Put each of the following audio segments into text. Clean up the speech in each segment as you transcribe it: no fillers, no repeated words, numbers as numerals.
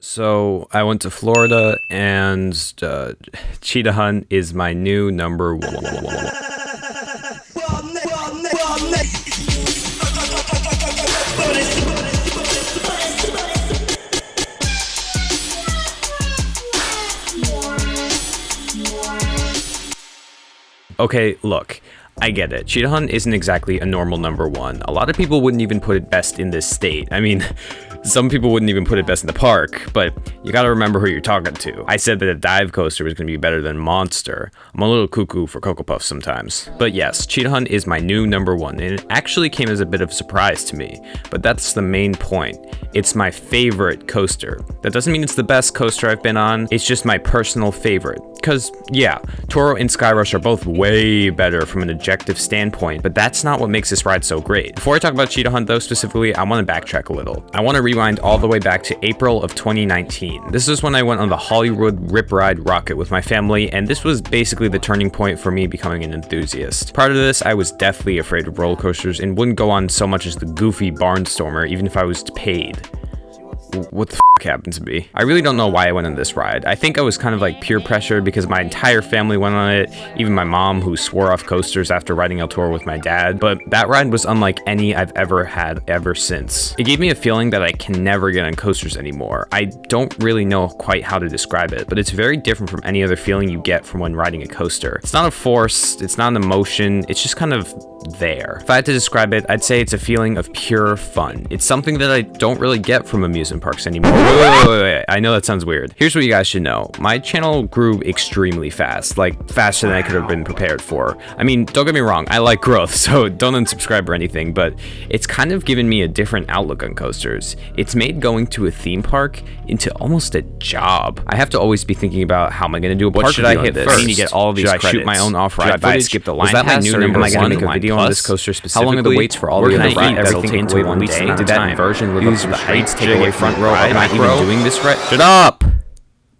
So I went to Florida, and Cheetah Hunt is my new number one. Okay, look. I get it. Cheetah Hunt isn't exactly a normal number one. A lot of people wouldn't even put it best in this state. I mean, some people wouldn't even put it best in the park, but you gotta remember who you're talking to. I said that a dive coaster was gonna be better than Monster. I'm a little cuckoo for Cocoa Puffs sometimes. But yes, Cheetah Hunt is my new number one, and it actually came as a bit of a surprise to me. But that's the main point. It's my favorite coaster. That doesn't mean it's the best coaster I've been on, it's just my personal favorite. Cause yeah, Toro and Skyrush are both way better from an objective standpoint, but that's not what makes this ride so great. Before I talk about Cheetah Hunt though specifically, I want to backtrack a little. I want to rewind all the way back to April of 2019. This is when I went on the Hollywood Rip Ride Rocket with my family, and this was basically the turning point for me becoming an enthusiast. Prior to this, I was deathly afraid of roller coasters and wouldn't go on so much as the goofy Barnstormer even if I was paid. What the f happened to me? I really don't know why I went on this ride. I think I was kind of like peer pressured because my entire family went on it, even my mom, who swore off coasters after riding El Toro with my dad, but that ride was unlike any I've ever had ever since. It gave me a feeling that I can never get on coasters anymore. I don't really know quite how to describe it, but it's very different from any other feeling you get from when riding a coaster. It's not a force, it's not an emotion, it's just kind of there. If I had to describe it, I'd say it's a feeling of pure fun. It's something that I don't really get from amusement parks anymore. Wait. I know that sounds weird. Here's what you guys should know. My channel grew extremely fast, like faster than I could have been prepared for. I mean, don't get me wrong, I like growth, so don't unsubscribe or anything, but it's kind of given me a different outlook on coasters. It's made going to a theme park into almost a job. I have to always be thinking about how am I going to do a park review on this? I need to get all of these credits. Should I shoot my own off-ride footage? Skip the line pass, or am I going to make a video on this coaster specifically? How long are the waits for all the other rides? That'll take away one day. Did that inversion live up to the heights? Take away front row? Am I even doing this right? Shut up!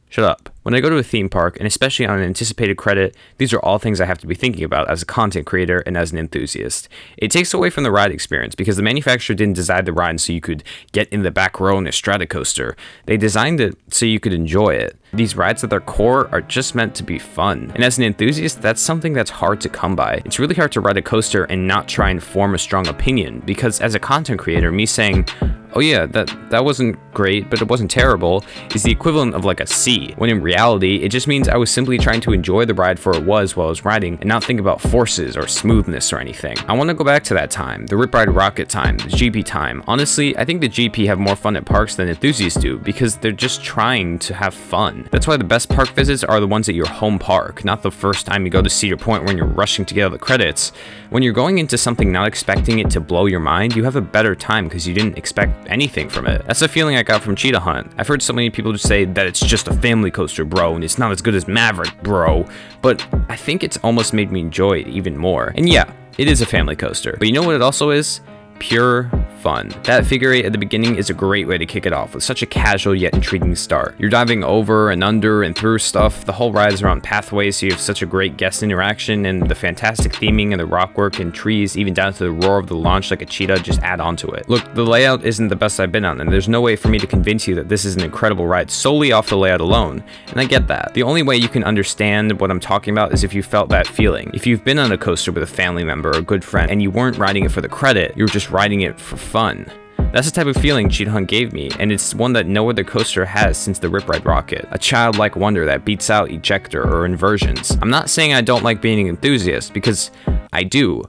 Shut up. When I go to a theme park, and especially on an anticipated credit, these are all things I have to be thinking about as a content creator and as an enthusiast. It takes away from the ride experience because the manufacturer didn't design the ride so you could get in the back row in a Stratocoaster. They designed it so you could enjoy it. These rides at their core are just meant to be fun. And as an enthusiast, that's something that's hard to come by. It's really hard to ride a coaster and not try and form a strong opinion, because as a content creator, me saying, oh yeah, that wasn't great, but it wasn't terrible, is the equivalent of like a C, when in reality, it just means I was simply trying to enjoy the ride for it was while I was riding and not think about forces or smoothness or anything. I want to go back to that time, the Rip Ride Rocket time, the GP time. Honestly, I think the GP have more fun at parks than enthusiasts do because they're just trying to have fun. That's why the best park visits are the ones at your home park, not the first time you go to Cedar Point when you're rushing to get all the credits. When you're going into something not expecting it to blow your mind, you have a better time because you didn't expect anything from it. That's the feeling I got from Cheetah Hunt. I've heard so many people just say that it's just a family coaster, bro, and it's not as good as Maverick, bro, but I think it's almost made me enjoy it even more. And yeah, it is a family coaster, but you know what it also is? Pure fun. That figure eight at the beginning is a great way to kick it off with such a casual yet intriguing start. You're diving over and under and through stuff. The whole ride is around pathways, so you have such a great guest interaction, and the fantastic theming and the rock work and trees, even down to the roar of the launch like a cheetah, just add on to it. Look, the layout isn't the best I've been on, and there's no way for me to convince you that this is an incredible ride solely off the layout alone, and I get that. The only way you can understand what I'm talking about is if you felt that feeling. If you've been on a coaster with a family member or a good friend, and you weren't riding it for the credit, you were just riding it for fun. That's the type of feeling Cheetah Hunt gave me, and it's one that no other coaster has since the Rip Ride Rocket. A childlike wonder that beats out ejector or inversions. I'm not saying I don't like being an enthusiast, because I do.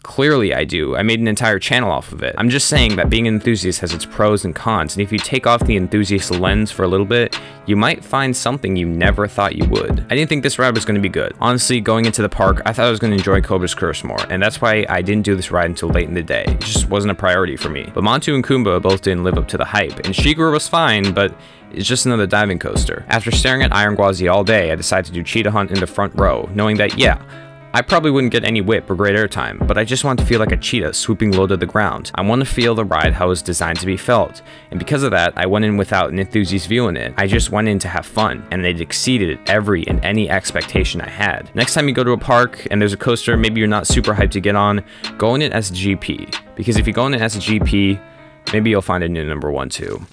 Clearly I do. I made an entire channel off of it. I'm just saying that being an enthusiast has its pros and cons, and if you take off the enthusiast lens for a little bit, you might find something you never thought you would. I didn't think this ride was going to be good. Honestly, going into the park, I thought I was going to enjoy Cobra's Curse more, and that's why I didn't do this ride until late in the day. It just wasn't a priority for me. But Montu and Kumba both didn't live up to the hype, and Shigeru was fine, but it's just another diving coaster. After staring at Iron Gwazi all day, I decided to do Cheetah Hunt in the front row, knowing that, yeah, I probably wouldn't get any whip or great airtime, but I just want to feel like a cheetah swooping low to the ground. I want to feel the ride how it was designed to be felt, and because of that, I went in without an enthusiast view in it. I just went in to have fun, and it exceeded every and any expectation I had. Next time you go to a park and there's a coaster maybe you're not super hyped to get on, go in it as a GP, because if you go in it as a GP, maybe you'll find a new number one too.